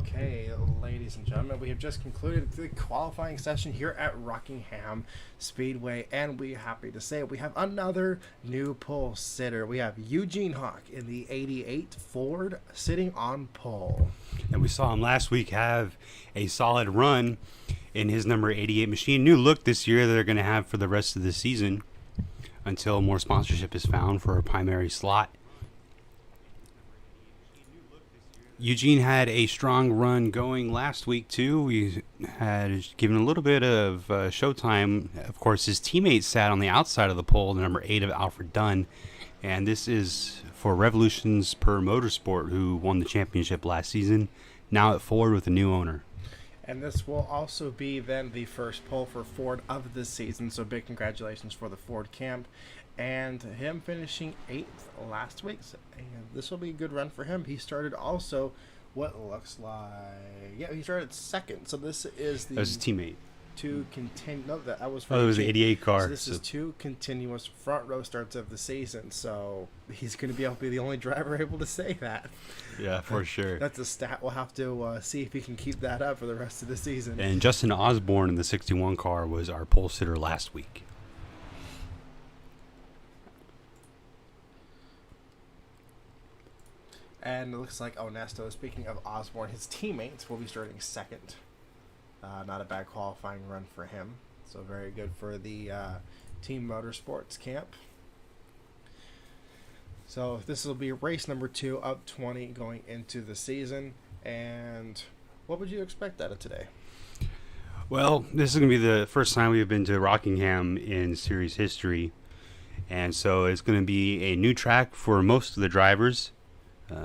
Okay, ladies and gentlemen, we have just concluded the qualifying session here at Rockingham Speedway, and we're happy to say we have another new pole sitter. We have Eugene Hawk in the 88 Ford sitting on pole. And we saw him last week have a solid run in his number 88 machine. New look this year that they're going to have for the rest of the season until more sponsorship is found for a primary slot. Eugene had a strong run going last week, too. We had given a little bit of showtime. Of course, his teammates sat on the outside of the pole, the number 8 of Alfred Dunn. And this is for Revolutions Per Motorsport, who won the championship last season, now at Ford with a new owner. And this will also be then the first pole for Ford of the season, so big congratulations for the Ford camp. And him finishing 8th last week. And this will be a good run for him. He started also what looks like... Yeah, he started 2nd. So this is the... That was his teammate. No, that was for... Oh, it was the 88 car. So this is 2 continuous front row starts of the season. So he's going to be able to be the only driver able to say that. Yeah, for sure. That's a stat. We'll have to see if he can keep that up for the rest of the season. And Justin Osborne in the 61 car was our pole sitter last week. And it looks like Onesto, speaking of Osborne, his teammates will be starting 2nd. Not a bad qualifying run for him. So very good for the Team Motorsports camp. So this will be race number 2 of 20 going into the season. And what would you expect out of today? Well, this is going to be the first time we've been to Rockingham in series history. And so it's going to be a new track for most of the drivers.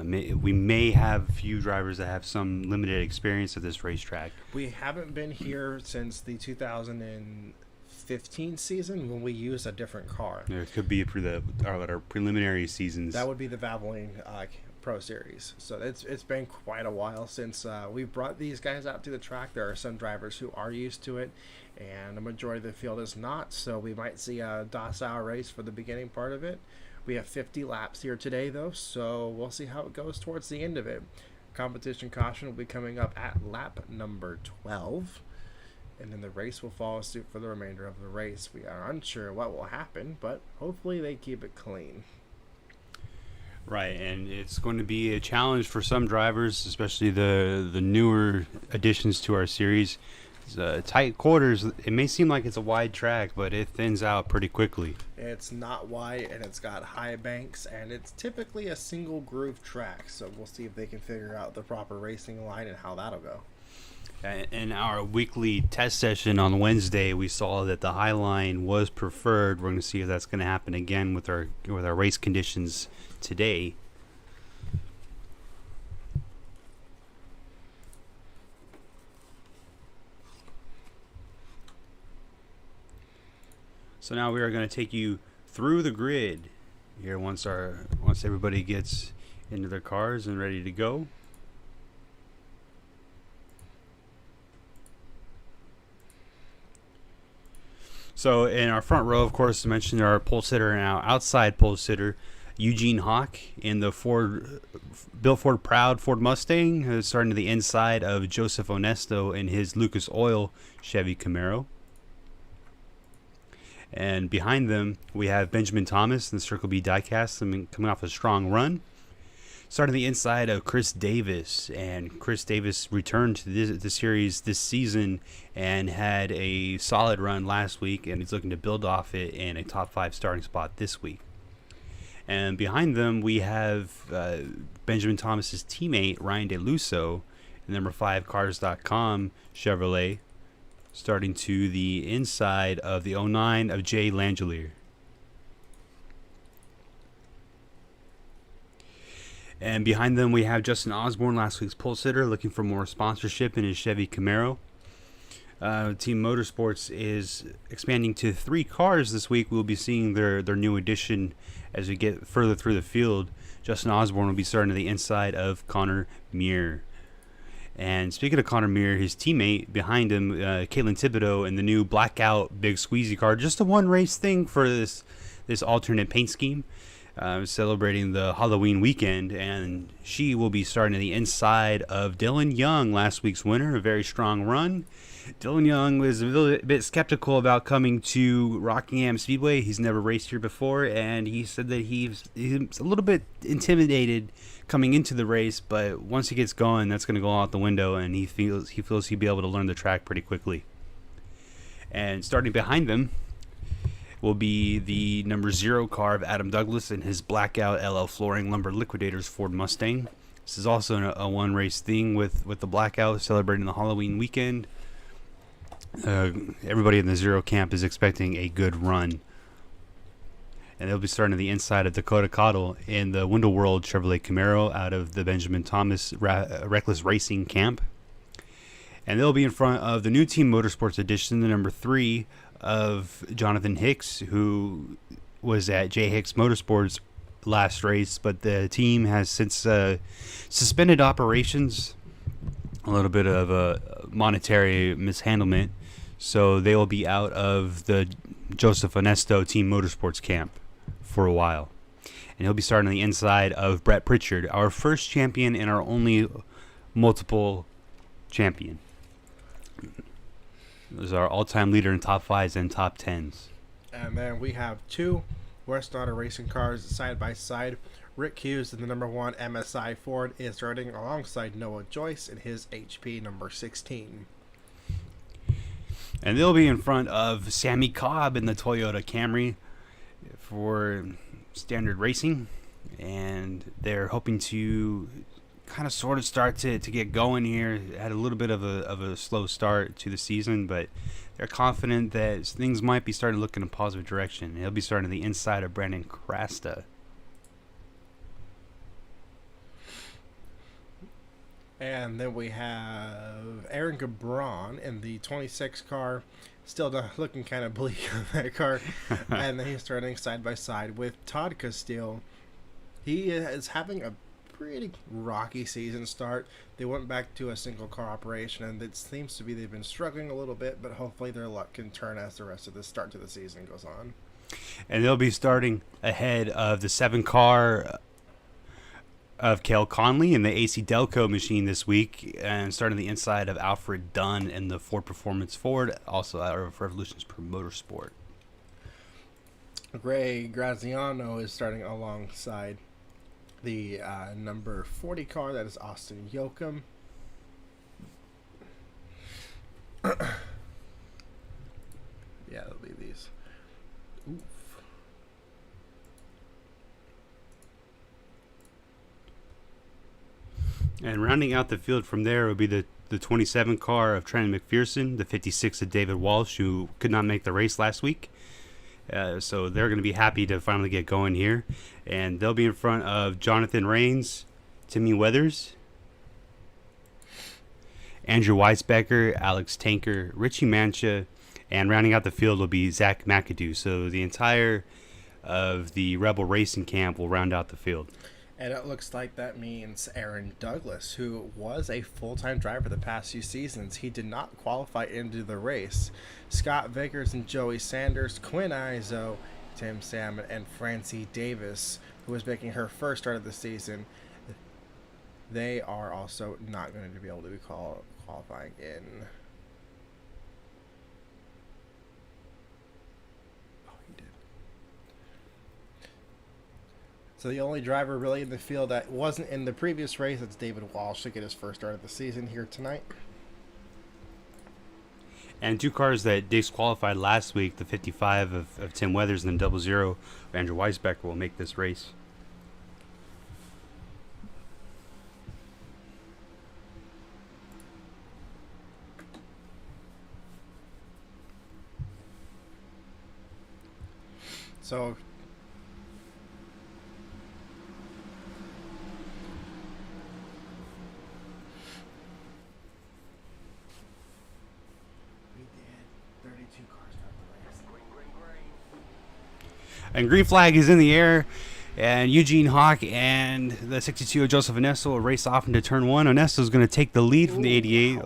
We may have a few drivers that have some limited experience at this racetrack. We haven't been here since the 2015 season when we used a different car. There could be our preliminary seasons. That would be the Valvoline Pro Series. So it's been quite a while since we've brought these guys out to the track. There are some drivers who are used to it, and the majority of the field is not. So we might see a docile race for the beginning part of it. We have 50 laps here today, though, so we'll see how it goes towards the end of it. Competition caution will be coming up at lap number 12, and then the race will follow suit for the remainder of the race. We are unsure what will happen, but hopefully they keep it clean. Right, and it's going to be a challenge for some drivers, especially the newer additions to our series. Tight quarters. It may seem like it's a wide track, but it thins out pretty quickly. It's not wide, and it's got high banks, and it's typically a single groove track. So we'll see if they can figure out the proper racing line and how that'll go. In our weekly test session on Wednesday, we saw that the high line was preferred. We're going to see if that's going to happen again with our race conditions today. So now we are going to take you through the grid here once everybody gets into their cars and ready to go. So in our front row, of course, I mentioned our pole sitter and our outside pole sitter, Eugene Hawk in the Bill Ford Proud Ford Mustang, starting to the inside of Joseph Onesto in his Lucas Oil Chevy Camaro. And behind them, we have Benjamin Thomas in the Circle B diecast coming off a strong run. Starting the inside of Chris Davis. And Chris Davis returned to the series this season and had a solid run last week. And he's looking to build off it in a top 5 starting spot this week. And behind them, we have Benjamin Thomas's teammate, Ryan DeLusso, in number 5 Cars.com Chevrolet, starting to the inside of the 09 of Jay Langelier. And behind them, we have Justin Osborne, last week's pole sitter, looking for more sponsorship in his Chevy Camaro. Team Motorsports is expanding to 3 cars this week. We'll be seeing their new addition as we get further through the field. Justin Osborne will be starting to the inside of Connor Muir. And speaking of Connor Muir, his teammate behind him, Caitlin Thibodeau, in the new blackout big squeezy car. Just a one race thing for this alternate paint scheme. celebrating the Halloween weekend, and she will be starting to the inside of Dylan Young, last week's winner, a very strong run. Dylan Young was a little bit skeptical about coming to Rockingham Speedway. He's never raced here before, and he said that he's a little bit intimidated coming into the race, but once he gets going, that's going to go out the window, and he feels he'll be able to learn the track pretty quickly. And starting behind them will be the number 0 car of Adam Douglas and his Blackout LL Flooring Lumber Liquidators Ford Mustang. This is also a one-race thing with the Blackout, celebrating the Halloween weekend. Everybody in the 0 camp is expecting a good run. And they'll be starting on the inside of Dakota Cottle in the Window World Chevrolet Camaro out of the Benjamin Thomas Reckless Racing camp. And they'll be in front of the new Team Motorsports Edition, the number 3 of Jonathan Hicks, who was at J. Hicks Motorsports last race, but the team has since suspended operations, a little bit of a monetary mishandlement, so they will be out of the Joseph Onesto Team Motorsports camp for a while. And he'll be starting on the inside of Brett Pritchard, our first champion and our only multiple champion. This is our all-time leader in top 5s and top 10s. And then we have 2 West Auto racing cars side by side. Rick Hughes in the number 1 MSI Ford is starting alongside Noah Joyce in his HP number 16. And they'll be in front of Sammy Cobb in the Toyota Camry for standard racing. And they're hoping to kind of sort of start to get going here. Had a little bit of a slow start to the season, but they're confident that things might be starting to look in a positive direction. He'll be starting on the inside of Brandon Crasta. And then we have Aaron Gabron in the 26 car. Still looking kind of bleak on that car. And then he's starting side by side with Todd Castile. He is having a pretty rocky season start. They went back to a single car operation, and it seems to be they've been struggling a little bit, but hopefully their luck can turn as the rest of the start to the season goes on. And they'll be starting ahead of the 7 car of Cale Conley in the AC Delco machine this week, and starting the inside of Alfred Dunn in the Ford Performance Ford, also out of Revolutions Motorsport. Ray Graziano is starting alongside the number 40 car, that is Austin Yoakum. Yeah, it'll be these. Oof. And rounding out the field from there will be the 27 car of Trent McPherson, the 56 of David Walsh, who could not make the race last week. So they're going to be happy to finally get going here. And they'll be in front of Jonathan Rains, Timmy Weathers, Andrew Weisbecker, Alex Tanker, Richie Mancha, and rounding out the field will be Zach McAdoo. So the entire of the Rebel Racing camp will round out the field. And it looks like that means Aaron Douglas, who was a full-time driver the past few seasons, he did not qualify into the race. Scott Vickers and Joey Sanders, Quinn Izo, Tim Salmon, and Francie Davis, who was making her first start of the season, they are also not going to be able to be qualifying in. So the only driver really in the field that wasn't in the previous race, that's David Walsh to get his first start of the season here tonight. And 2 cars that disqualified last week, the 55 of Tim Weathers and the 00 of Andrew Weisbecker, will make this race. So And green flag is in the air, and Eugene Hawk and the 62 of Joseph Onesto will race off into turn 1. Onesto is going to take the lead from the 88.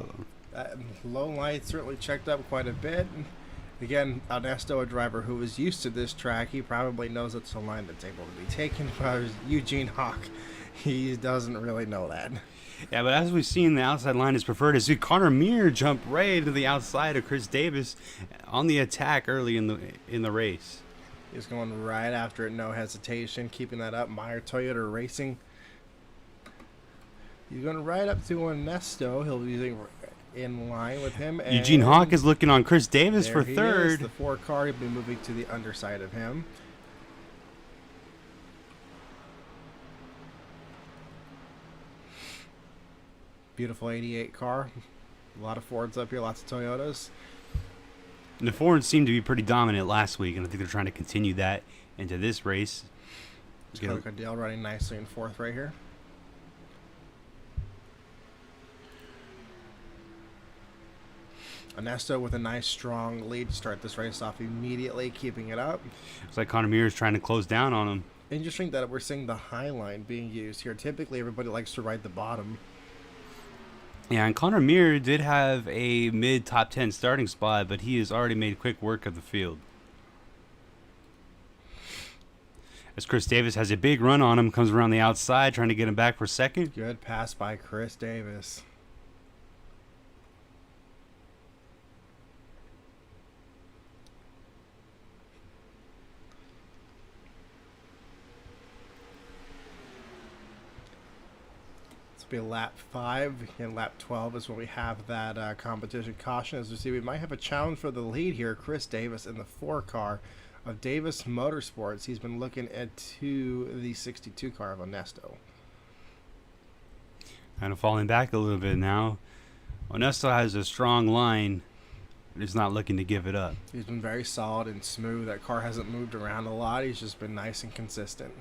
Low light certainly checked up quite a bit. Again, Ernesto, a driver who is used to this track, he probably knows it's a line that's able to be taken. But Eugene Hawk, he doesn't really know that. Yeah, but as we've seen, the outside line is preferred. As Connor Meir jumped right into the outside of Chris Davis on the attack early in the race. He's going right after it, no hesitation, keeping that up. Meyer Toyota Racing. He's going right up to Ernesto. He'll be in line with him. And Eugene Hawk is looking on Chris Davis for third. The 4 car, he'll be moving to the underside of him. Beautiful 88 car. A lot of Fords up here, lots of Toyotas. And the Fords seemed to be pretty dominant last week, and I think they're trying to continue that into this race. Crocodile running nicely in 4th right here. Ernesto with a nice strong lead to start this race off immediately, keeping it up. Looks like Connor Meir is trying to close down on him. Interesting that we're seeing the high line being used here. Typically everybody likes to ride the bottom. Yeah, and Connor Meir did have a mid top 10 starting spot, but he has already made quick work of the field. As Chris Davis has a big run on him, comes around the outside, trying to get him back for second. Good pass by Chris Davis. Be lap 5 and lap 12 is when we have that competition caution. As we see, we might have a challenge for the lead here. Chris Davis in the 4 car of Davis Motorsports. He's been looking into the 62 car of Ernesto. Kind of falling back a little bit now. Ernesto has a strong line, but he's not looking to give it up. He's been very solid and smooth. That car hasn't moved around a lot. He's just been nice and consistent.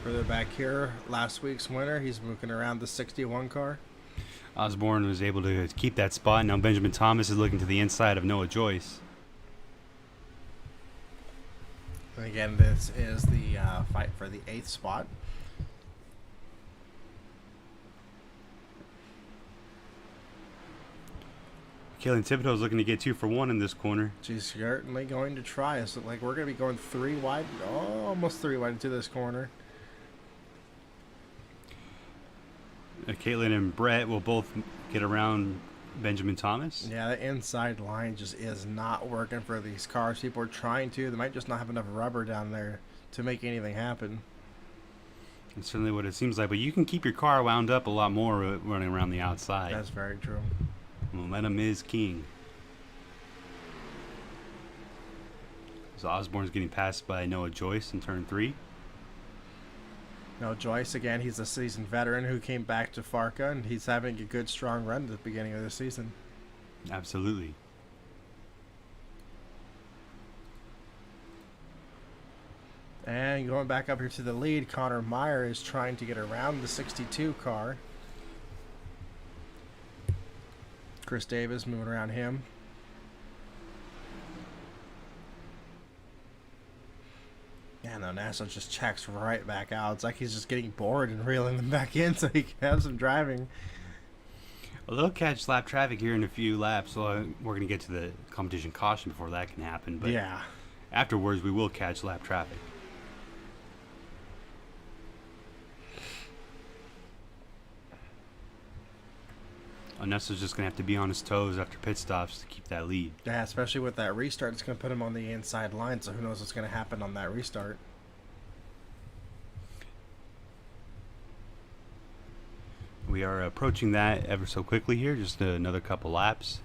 Further back here, last week's winner, he's moving around the 61 car. Osborne was able to keep that spot. Now Benjamin Thomas is looking to the inside of Noah Joyce. And again, this is the fight for the 8th spot. Kaylin Thibodeau is looking to get 2 for 1 in this corner. She's certainly going to try. It's like we're going to be going 3 wide, almost 3 wide into this corner. Caitlin and Brett will both get around Benjamin Thomas. Yeah, the inside line just is not working for these cars. People are trying to. They might just not have enough rubber down there to make anything happen. That's certainly what it seems like. But you can keep your car wound up a lot more running around the outside. That's very true. Momentum is king. So Osborne's getting passed by Noah Joyce in turn 3. No, Joyce, again, he's a seasoned veteran who came back to FARCA, and he's having a good, strong run at the beginning of the season. Absolutely. And going back up here to the lead, Connor Meyer is trying to get around the 62 car. Chris Davis moving around him. Yeah, no, Nassau just checks right back out. It's like he's just getting bored and reeling them back in so he can have some driving. Well, they'll catch lap traffic here in a few laps, so we're going to get to the competition caution before that can happen. But yeah, afterwards, we will catch lap traffic. Nessa's just going to have to be on his toes after pit stops to keep that lead. Yeah, especially with that restart. It's going to put him on the inside line, so who knows what's going to happen on that restart. We are approaching that ever so quickly here, just another couple laps.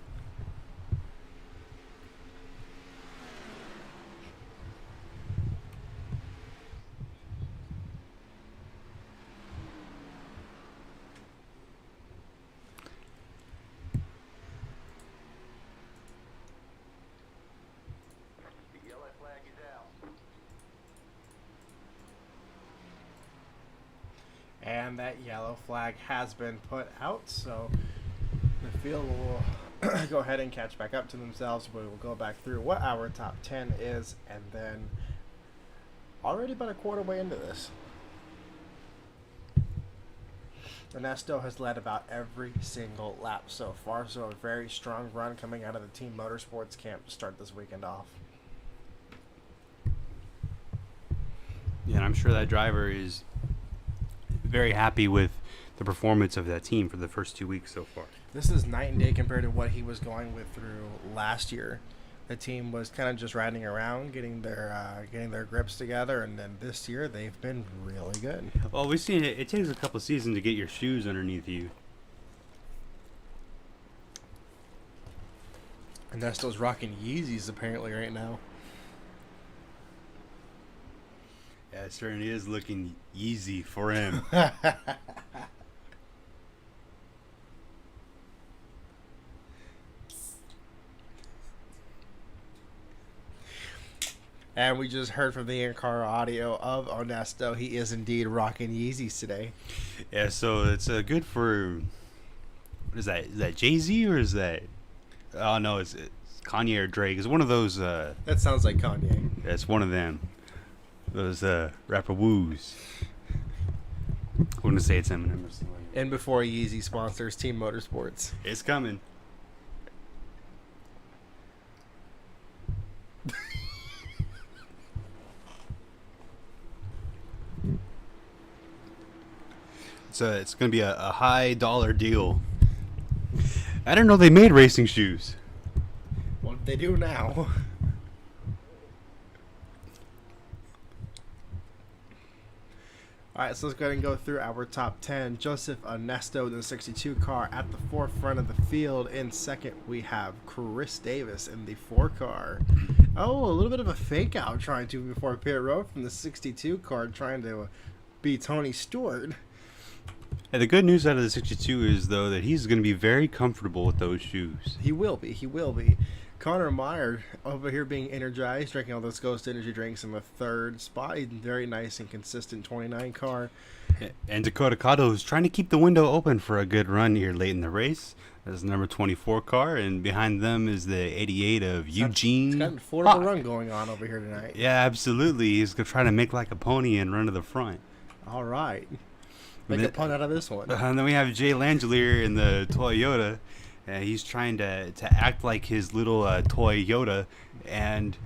And that yellow flag has been put out, so the field will go ahead and catch back up to themselves. We will go back through what our top 10 is, and then already about a quarter way into this, Ernesto has led about every single lap so far, so a very strong run coming out of the Team Motorsports camp to start this weekend off. Yeah, and I'm sure that driver is very happy with the performance of that team for the first 2 weeks so far. This is night and day compared to what he was going with through last year. The team was kind of just riding around, getting their grips together, and then this year they've been really good. Well, we've seen it. It takes a couple of seasons to get your shoes underneath you. Ernesto's rocking Yeezys apparently right now. Yeah, it certainly is looking easy for him. And we just heard from the in-car audio of Ernesto. He is indeed rocking Yeezys today. Yeah, so it's good for... What is that? Is that Jay-Z or is that... Oh, no, it's Kanye or Drake. It's one of those... That sounds like Kanye. It's one of them. Those rapper woos. I wouldn't say it's Eminem or something. And before Yeezy sponsors Team Motorsports. It's coming. It's going to be a high dollar deal. I didn't know they made racing shoes. Well, they do now. Alright, so let's go ahead and go through our top 10. Joseph Ernesto in the 62 car at the forefront of the field. In second, we have Chris Davis in the 4 car. Oh, a little bit of a fake out trying to before pit road from the 62 car, trying to be Tony Stewart. And the good news out of the 62 is, though, that he's going to be very comfortable with those shoes. He will be. He will be. Connor Meyer over here being energized, drinking all those Ghost Energy drinks in the 3rd spot. He's very nice and consistent 29 car. And Dakota Cotto is trying to keep the window open for a good run here late in the race. That's the number 24 car, and behind them is the 88 of Eugene. It's got an affordable run going on over here tonight. Yeah, absolutely. He's going to try to make like a pony and run to the front. All right. Make a punt out of this one. And then we have Jay Langelier in the Toyota. He's trying to act like his little toy Yoda and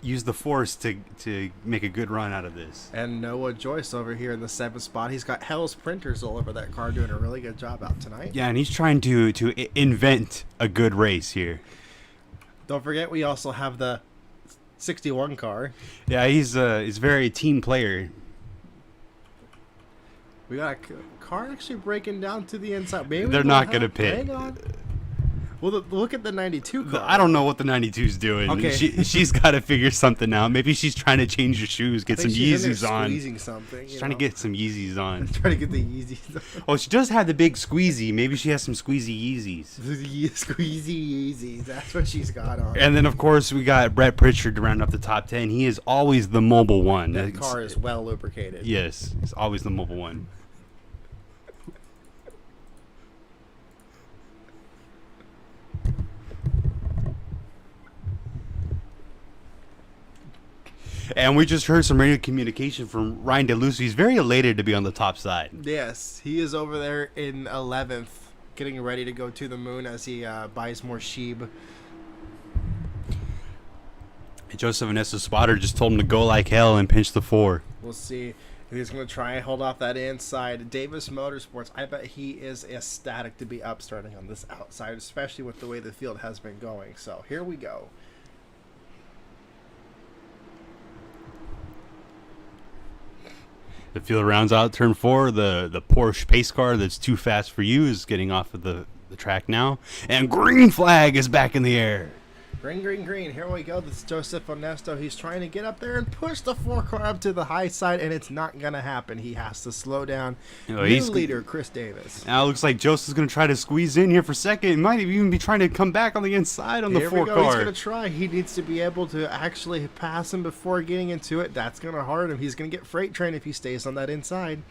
use the force to make a good run out of this. And Noah Joyce over here in the 7th spot. He's got Hell's printers all over that car, doing a really good job out tonight. Yeah, and he's trying to invent a good race here. Don't forget, we also have the 61 car. Yeah, he's very team player. We got a car actually breaking down to the inside. Maybe they're not going to pit. Hang on. Well, look at the 92 car. I don't know what the 92's doing. Okay. She's got to figure something out. Maybe she's trying to change her shoes, get some Yeezys on. Squeezing something. She's trying to get some Yeezys on. Trying to get the Yeezys on. Oh, she does have the big squeezy. Maybe she has some squeezy Yeezys. Squeezy Yeezys. That's what she's got on. And then, of course, we got Brett Pritchard to round up the top 10. He is always the mobile one. That car is well lubricated. Yes, it's always the mobile one. And we just heard some radio communication from Ryan DeLucia. He's very elated to be on the top side. Yes, he is over there in 11th, getting ready to go to the moon as he buys more sheep. Joseph Ernesto's spotter just told him to go like hell and pinch the 4. We'll see if he's going to try and hold off that inside. Davis Motorsports, I bet he is ecstatic to be up starting on this outside, especially with the way the field has been going. So here we go. The field rounds out turn 4. The Porsche pace car that's too fast for you is getting off of the track now. And green flag is back in the air. Green, green, green. Here we go. This is Joseph Ernesto. He's trying to get up there and push the 4 car up to the high side, and it's not going to happen. He has to slow down. New leader, Chris Davis. Now it looks like Joseph's going to try to squeeze in here for second. He might even be trying to come back on the inside on the 4 car. He's going to try. He needs to be able to actually pass him before getting into it. That's going to hurt him. He's going to get freight train if he stays on that inside.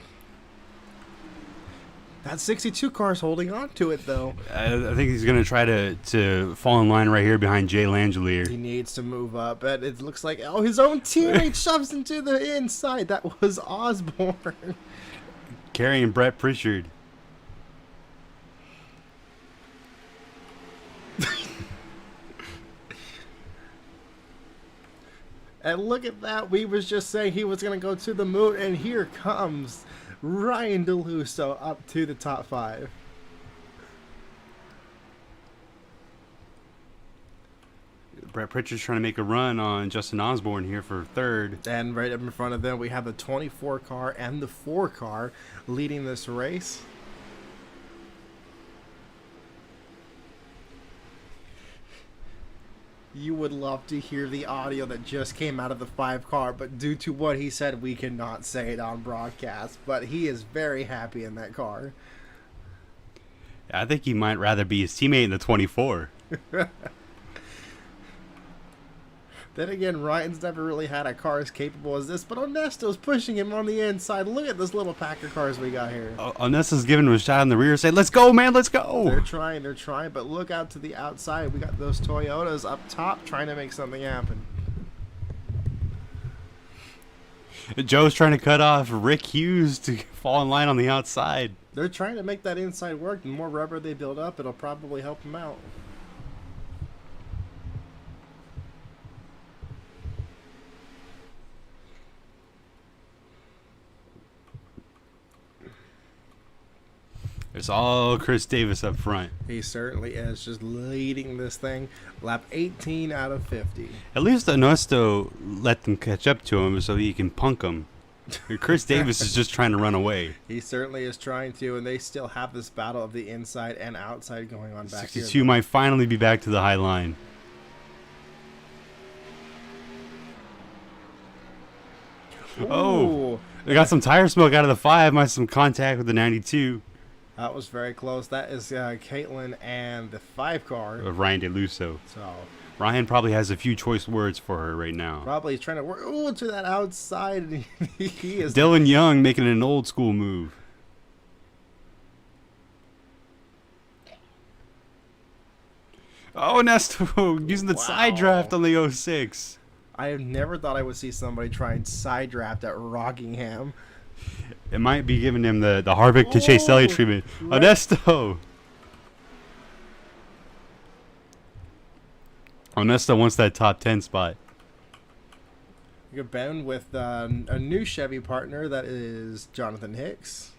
That 62 car is holding on to it, though. I think he's going to try to fall in line right here behind Jay Langelier. He needs to move up, but it looks like, oh, his own teammate shoves him to the inside. That was Osborne. Carrying Brett Pritchard. And look at that. We was just saying he was going to go to the moon, and here comes Ryan DeLusso up to the top 5. Brett Pritchard's trying to make a run on Justin Osborne here for 3rd. And right up in front of them, we have the 24 car and the 4 car leading this race. You would love to hear the audio that just came out of the 5 car, but due to what he said, we cannot say it on broadcast. But he is very happy in that car. I think he might rather be his teammate in the 24. Then again, Ryan's never really had a car as capable as this, but Onesto's pushing him on the inside. Look at this little pack of cars we got here. Onesto's giving him a shot in the rear, saying, let's go, man, let's go. They're trying, but look out to the outside. We got those Toyotas up top trying to make something happen. Joe's trying to cut off Rick Hughes to fall in line on the outside. They're trying to make that inside work. The more rubber they build up, it'll probably help them out. It's all Chris Davis up front. He certainly is, just leading this thing. Lap 18 out of 50. At least Onesto let them catch up to him so he can punk them. Chris Davis is just trying to run away. He certainly is trying to, and they still have this battle of the inside and outside going on back 62 here. might finally be back to the high line. Oh, they got some tire smoke out of the 5. Might have some contact with the 92. That was very close. That is Caitlin and the 5 car. Of Ryan DeLusso. So Ryan probably has a few choice words for her right now. probably trying to work to that outside. And he is. Dylan Young making an old school move. Oh, Onesto using the side draft on the 06. I have never thought I would see somebody try and side draft at Rockingham. It might be giving him the Harvick to Chase Elliott treatment. Right. Onesto wants that top 10 spot. You got Ben with a new Chevy partner that is Jonathan Hicks.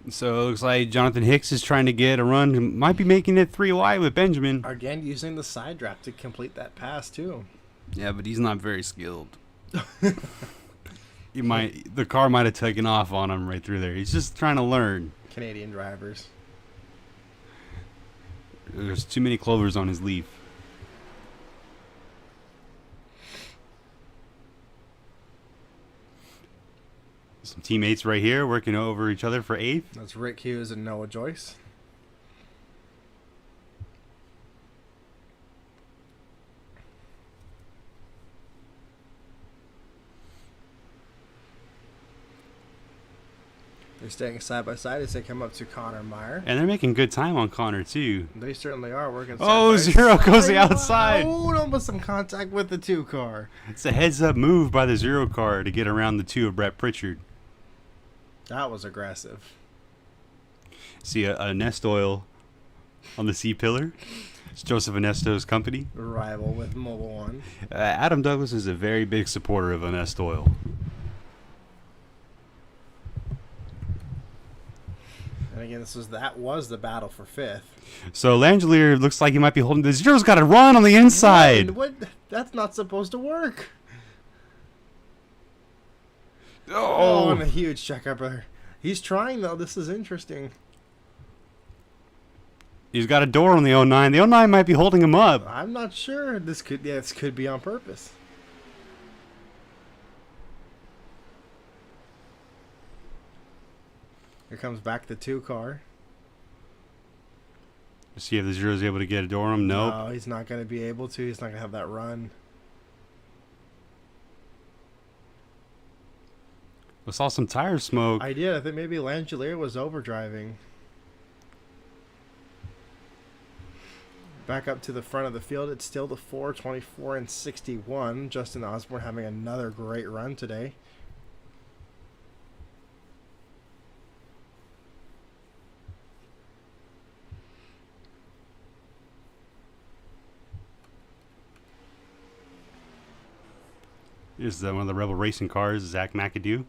So it looks like Jonathan Hicks is trying to get a run. Might be making it 3 wide with Benjamin. Again, using the side draft to complete that pass, too. Yeah, but he's not very skilled. The car might have taken off on him right through there. He's just trying to learn. Canadian drivers. There's too many clovers on his leaf. Some teammates right here working over each other for 8th. That's Rick Hughes and Noah Joyce. They're staying side by side as they come up to Connor Meyer. And they're making good time on Connor, too. They certainly are working. Oh, Zero goes the outside. Oh, almost some contact with the 2 car. It's a heads-up move by the 0 car to get around the 2 of Brett Pritchard. That was aggressive. See a Nest Oil on the C-pillar. It's Joseph Onesto's company. Rival with Mobile One. Adam Douglas is a very big supporter of Nest Oil. And again, that was the battle for 5th. So Langelier looks like he might be holding the Zero's got to run on the inside. What? That's not supposed to work. Oh, and a huge checkup there. He's trying, though. This is interesting. He's got a door on the 09. The 09 might be holding him up. I'm not sure. This could be on purpose. Here comes back the 2 car. See if the Zero's able to get a door on him. Nope. No, he's not going to be able to. He's not going to have that run. I saw some tire smoke. I did. I think maybe Langelier was overdriving. Back up to the front of the field. It's still the 4, 24, and 61. Justin Osborne having another great run today. Here's one of the Rebel Racing cars, Zach McAdoo,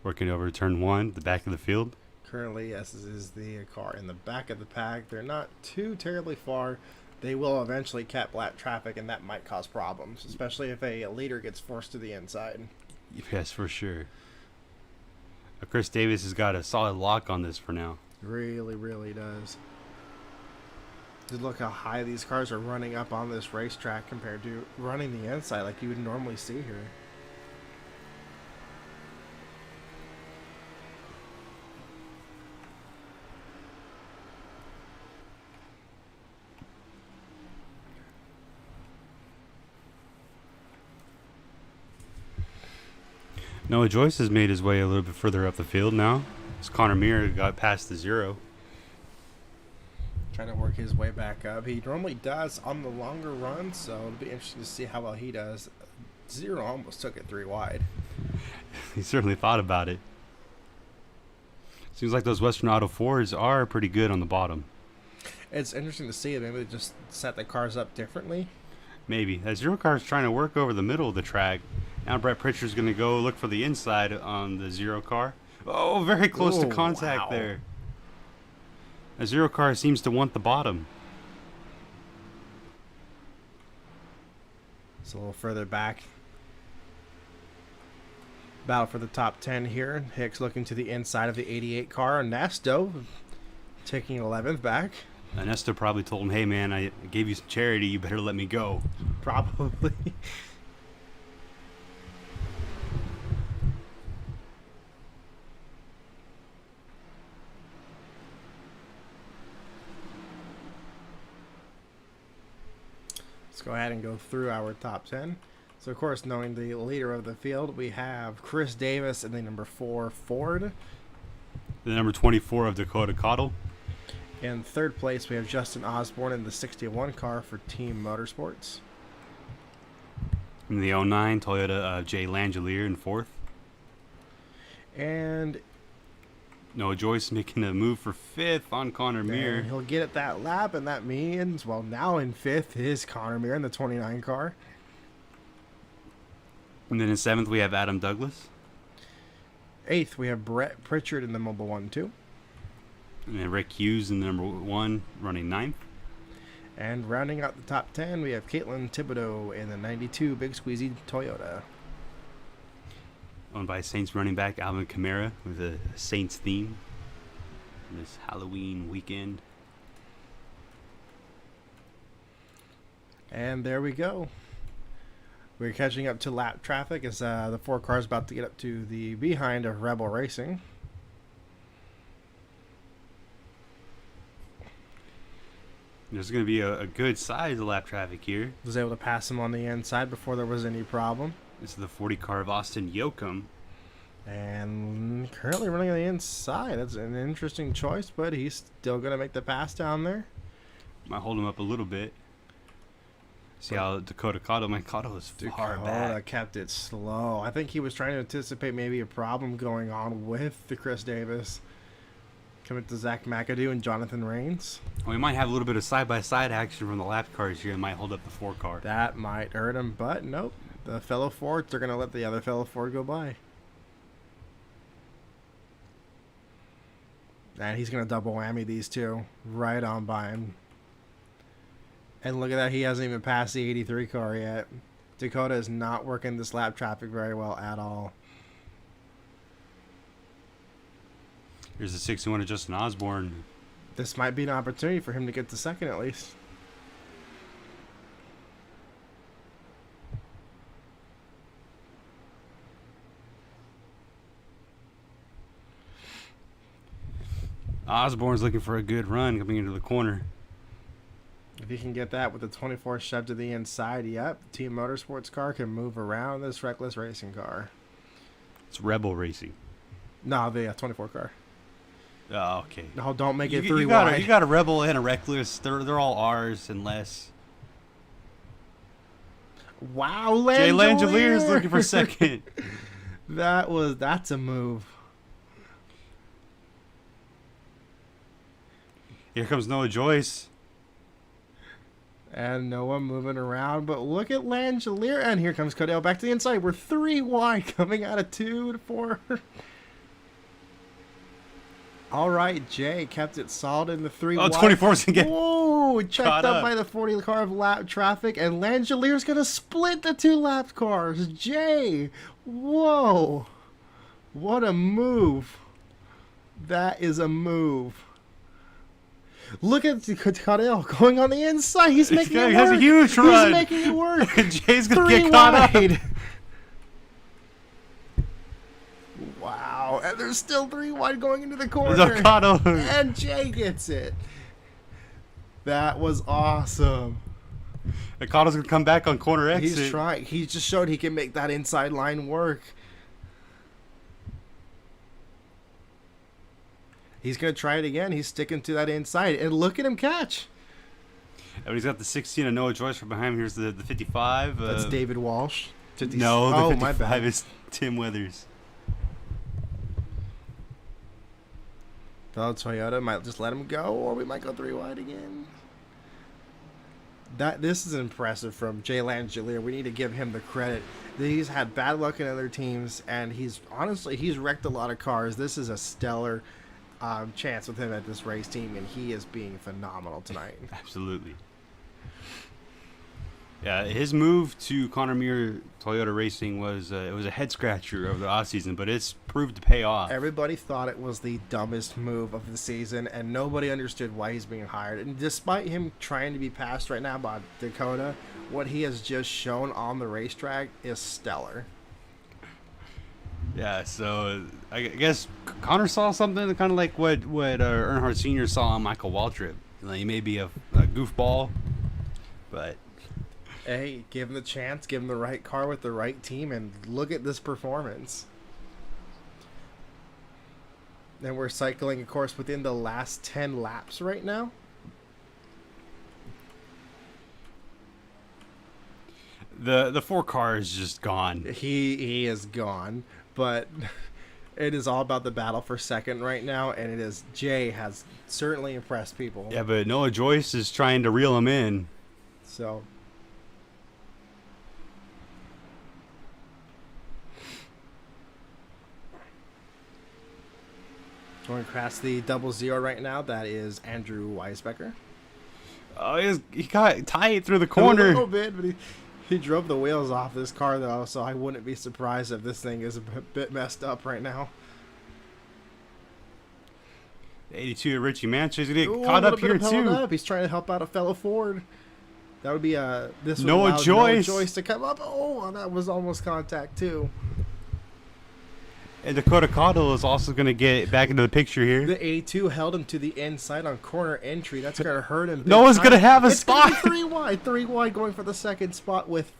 working over turn 1, the back of the field. Currently, yes, this is the car in the back of the pack. They're not too terribly far. They will eventually cap lap traffic, and that might cause problems, especially if a leader gets forced to the inside. Yes, for sure. Chris Davis has got a solid lock on this for now. Really, really does. Just look how high these cars are running up on this racetrack compared to running the inside like you would normally see here. Noah Joyce has made his way a little bit further up the field now. As Connor Meir got past the 0. Trying to work his way back up. He normally does on the longer run, so it'll be interesting to see how well he does. 0 almost took it 3 wide. He certainly thought about it. Seems like those Western Auto Fords are pretty good on the bottom. It's interesting to see. Maybe they just set the cars up differently. Maybe. That 0 car is trying to work over the middle of the track. Now Brett Pritchard's going to go look for the inside on the 0 car. Oh, very close to contact there. A 0 car seems to want the bottom. It's a little further back. Battle for the top 10 here. Hicks looking to the inside of the 88 car. Nesto taking 11th back. Ernesto probably told him, hey man, I gave you some charity, you better let me go. Probably. Let's go ahead and go through our top 10. So, of course, knowing the leader of the field, we have Chris Davis in the number 4 Ford. The number 24 of Dakota Cottle. In third place, we have Justin Osborne in the 61 car for Team Motorsports. In the 09, Toyota Jay Langelier in 4th. And Noah Joyce making a move for 5th on Connor Meir. he'll get at that lap, and that means, well, now in 5th is Connor Meir in the 29 car. And then in 7th, we have Adam Douglas. 8th, we have Brett Pritchard in the Mobile 1-2. And then Rick Hughes in the number 1, running 9th. And rounding out the top 10, we have Caitlin Thibodeau in the 92 Big Squeezy Toyota. Owned by Saints running back Alvin Kamara with a Saints theme this Halloween weekend. And there we go. We're catching up to lap traffic as the 4 cars about to get up to the behind of Rebel Racing. There's going to be a good size of lap traffic here. Was able to pass him on the inside before there was any problem. This is the 40 car of Austin Yoakum. And currently running on the inside. That's an interesting choice, but he's still going to make the pass down there. Might hold him up a little bit. See how Dakota Cottle, my Cottle is far back. Dakota kept it slow. I think he was trying to anticipate maybe a problem going on with the Chris Davis. Coming to Zach McAdoo and Jonathan Rains. Well, we might have a little bit of side-by-side action from the lap cars here and might hold up the 4 car. That might hurt him, but nope. The fellow Fords are going to let the other fellow Ford go by. And he's going to double whammy these two right on by him. And look at that. He hasn't even passed the 83 car yet. Dakota is not working this lap traffic very well at all. Here's the 61 of Justin Osborne. This might be an opportunity for him to get to second at least. Osborne's looking for a good run coming into the corner. If he can get that with the 24 shoved to the inside, yep, Team Motorsports car can move around this reckless racing car. It's Rebel Racing. No, the 24 car. Oh, okay. No, don't make it three wide. You got a Rebel and a Reckless. They're all R's and less. Wow, Jay Langeliers Langelier's looking for second. That's a move. Here comes Noah Joyce. And Noah moving around, but look at Langelier, and here comes Codell back to the inside. We're 3 wide coming out of 2 to 4. All right, Jay kept it solid in the 3 wide. 24's again. Whoa, checked Caught up up by the 40 car of lap traffic, and Langelier's going to split the 2 lap cars. Jay, whoa. What a move. That is a move. Look at Codell going on the inside. He's making it work. He has a huge run. He's making it work. Jay's going to get caught up. Wow. And there's still 3 wide going into the corner. And Jay gets it. That was awesome. Ocato's going to come back on corner exit. He's trying. He just showed he can make that inside line work. He's going to try it again. He's sticking to that inside. And look at him catch. And he's got the 16 of Noah Joyce from behind him. Here's the 55. That's David Walsh. No, the 55 is Tim Weathers. Though Toyota might just let him go, or we might go 3 wide again. This is impressive from Jay Langelier. We need to give him the credit. He's had bad luck in other teams, and he's wrecked a lot of cars. This is a stellar chance with him at this race team, and he is being phenomenal tonight. Absolutely. Yeah, his move to Conor Muir Toyota Racing was it was a head scratcher of the off season, but it's proved to pay off. Everybody thought it was the dumbest move of the season, and nobody understood why he's being hired. And despite him trying to be passed right now by Dakota, what he has just shown on the racetrack is stellar. Yeah, so I guess Connor saw something kind of like what Earnhardt Sr. saw on Michael Waltrip. He may be a goofball, but hey, give him the chance, give him the right car with the right team, and look at this performance. And we're cycling, of course, within the last 10 laps right now. The 4 car is just gone. He is gone, but it is all about the battle for second right now, and Jay has certainly impressed people. Yeah, but Noah Joyce is trying to reel him in. So going across the 00 right now, that is Andrew Weisbecker. Oh, he got tight through the corner. A little bit, but he drove the wheels off this car, though, so I wouldn't be surprised if this thing is a bit messed up right now. 82 Richie Manchester getting caught up here, too. He's trying to help out a fellow Ford. That would be this would Noah allow Joyce. Noah Joyce to come up. Oh, that was almost contact, too. And Dakota Cottle is also going to get back into the picture here. The 82 held him to the inside on corner entry. That's going to hurt him. Noah's going to have a spot. It's going to be 3 wide going for the second spot with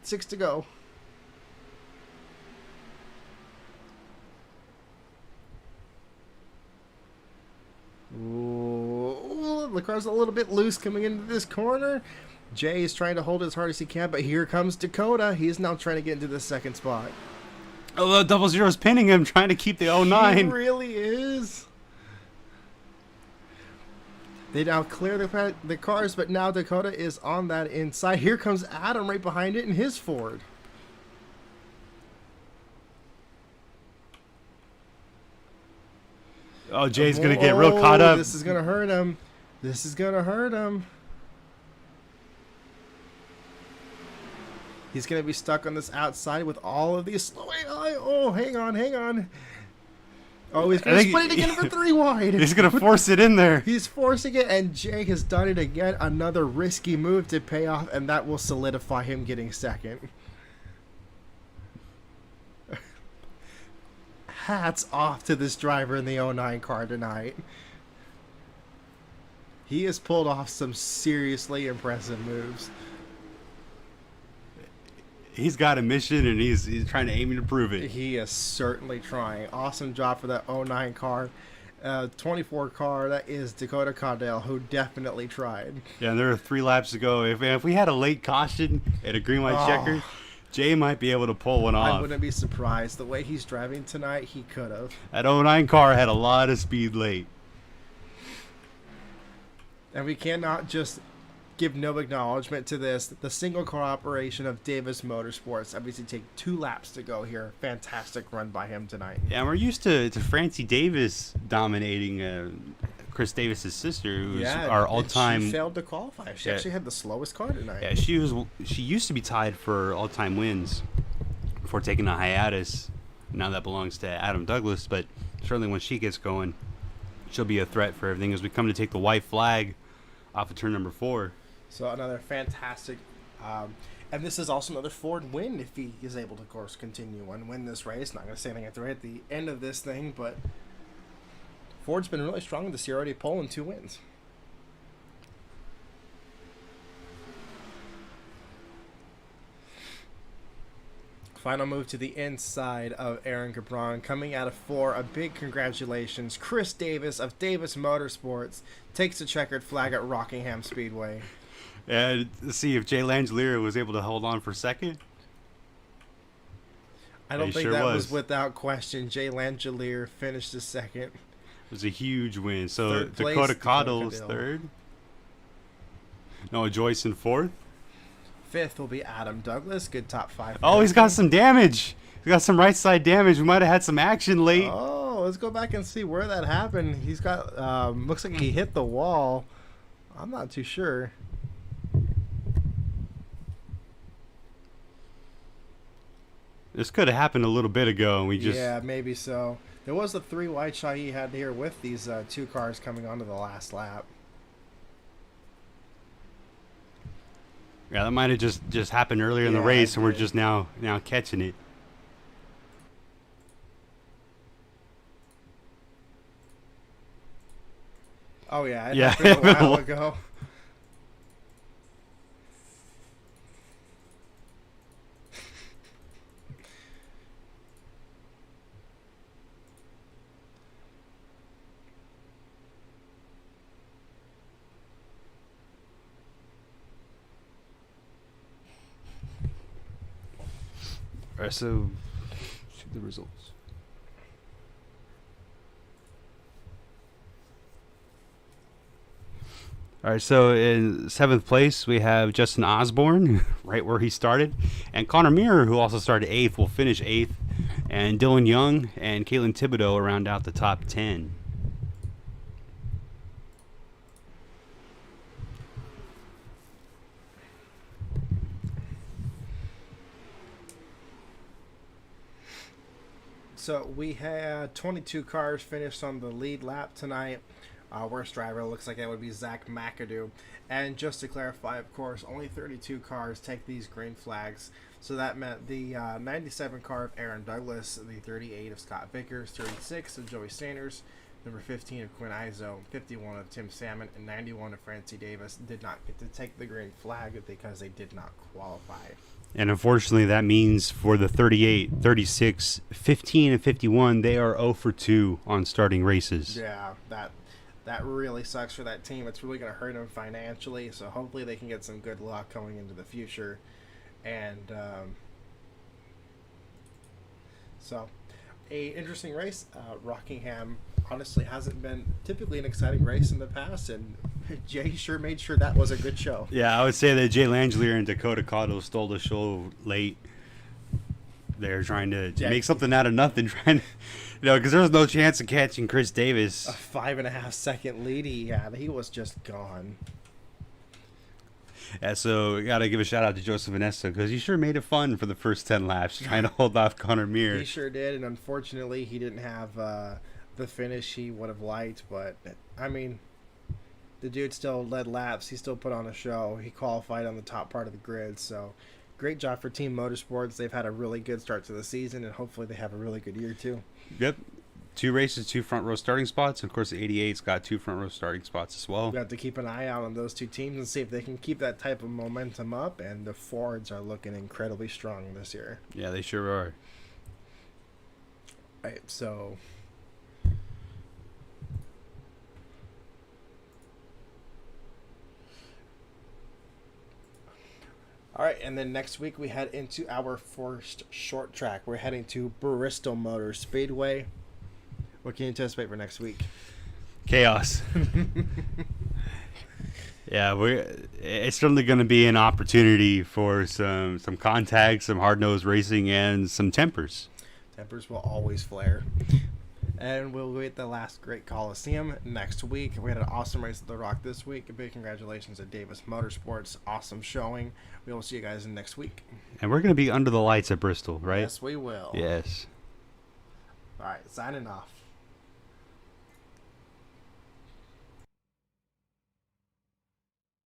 6 to go. Ooh, the car's a little bit loose coming into this corner. Jay is trying to hold as hard as he can, but here comes Dakota. He's now trying to get into the second spot. Oh, the 00's pinning him, trying to keep the 09. He really is. They now clear the cars, but now Dakota is on that inside. Here comes Adam right behind it in his Ford. Oh, Jay's going to get real caught up. This is going to hurt him. This is going to hurt him. He's going to be stuck on this outside with all of these. Oh, hang on. Oh, he's going to split it again for 3 wide. He's going to force it in there. He's forcing it, and Jay has done it again. Another risky move to pay off, and that will solidify him getting second. Hats off to this driver in the 09 car tonight. He has pulled off some seriously impressive moves. He's got a mission, and he's trying to aim to prove it. He is certainly trying. Awesome job for that '09 car. 24 car, that is Dakota Caudell, who definitely tried. Yeah, and there are 3 laps to go. If we had a late caution and a green light checker, Jay might be able to pull one off. I wouldn't be surprised. The way he's driving tonight, he could have. That '09 car had a lot of speed late. And we cannot just give no acknowledgement to this. The single car operation of Davis Motorsports. Obviously, take 2 laps to go here. Fantastic run by him tonight. Yeah, and we're used to Francie Davis dominating Chris Davis's sister, who's our all-time. She failed to qualify. She actually had the slowest car tonight. Yeah, she used to be tied for all-time wins before taking a hiatus. Now that belongs to Adam Douglas, but certainly when she gets going, she'll be a threat for everything as we come to take the white flag off of turn number 4. So another fantastic, and this is also another Ford win if he is able to, of course, continue and win this race. Not going to say anything at the end of this thing, but Ford's been really strong this year, already pulling 2 wins. Final move to the inside of Aaron Cabron. Coming out of 4, a big congratulations. Chris Davis of Davis Motorsports takes the checkered flag at Rockingham Speedway. And let's see if Jay Langelier was able to hold on for second. I don't think that was without question. Jay Langelier finished as second. It was a huge win. So Dakota Caudill's third. No, Joyce in 4th. 5th will be Adam Douglas. Good top 5. Oh, he's got some damage. He's got some right side damage. We might have had some action late. Oh, let's go back and see where that happened. He's got, looks like he hit the wall. I'm not too sure. This could have happened a little bit ago, and we just... Yeah, maybe so. There was a 3 wide shot he had here with these 2 cars coming onto the last lap. Yeah, that might have just happened earlier in the race, and we're just now catching it. Oh, yeah. It happened a while ago. All right, so see the results. All right, so in 7th place, we have Justin Osborne, right where he started. And Connor Muir, who also started 8th, will finish 8th. And Dylan Young and Caitlin Thibodeau will round out the top 10. So we had 22 cars finished on the lead lap tonight. Worst driver looks like that would be Zach McAdoo. And just to clarify, of course, only 32 cars take these green flags. So that meant the 97 car of Aaron Douglas, the 38 of Scott Vickers, 36 of Joey Sanders, number 15 of Quinn Izo, 51 of Tim Salmon, and 91 of Francie Davis did not get to take the green flag because they did not qualify. And unfortunately, that means for the 38, 36, 15, and 51, they are 0 for 2 on starting races. Yeah, that really sucks for that team. It's really going to hurt them financially, so hopefully they can get some good luck going into the future. And so, a interesting race. Rockingham honestly hasn't been typically an exciting race in the past, and Jay sure made sure that was a good show. Yeah, I would say that Jay Langelier and Dakota Caudell stole the show late. They're trying to make something out of nothing, because there was no chance of catching Chris Davis. A 5.5 second lead he had. He was just gone. Yeah, so we got to give a shout out to Joseph Vanessa because he sure made it fun for the first 10 laps trying to hold off Connor Muir. He sure did, and unfortunately he didn't have the finish he would have liked, but I mean, the dude still led laps. He still put on a show. He qualified on the top part of the grid, so great job for Team Motorsports. They've had a really good start to the season, and hopefully they have a really good year too. Yep. 2 races, 2 front row starting spots. And of course, the 88's got 2 front row starting spots as well. We have to keep an eye out on those 2 teams and see if they can keep that type of momentum up. And the Fords are looking incredibly strong this year. Yeah, they sure are. Right, so all right, and then next week we head into our first short track. We're heading to Bristol Motor Speedway. What can you anticipate for next week? Chaos. Yeah, it's certainly going to be an opportunity for some contact, some hard-nosed racing, and some tempers. Tempers will always flare. And we'll be at the last Great Coliseum next week. We had an awesome race at the Rock this week. A big congratulations to Davis Motorsports. Awesome showing. We will see you guys next week. And we're going to be under the lights at Bristol, right? Yes, we will. Yes. All right, signing off.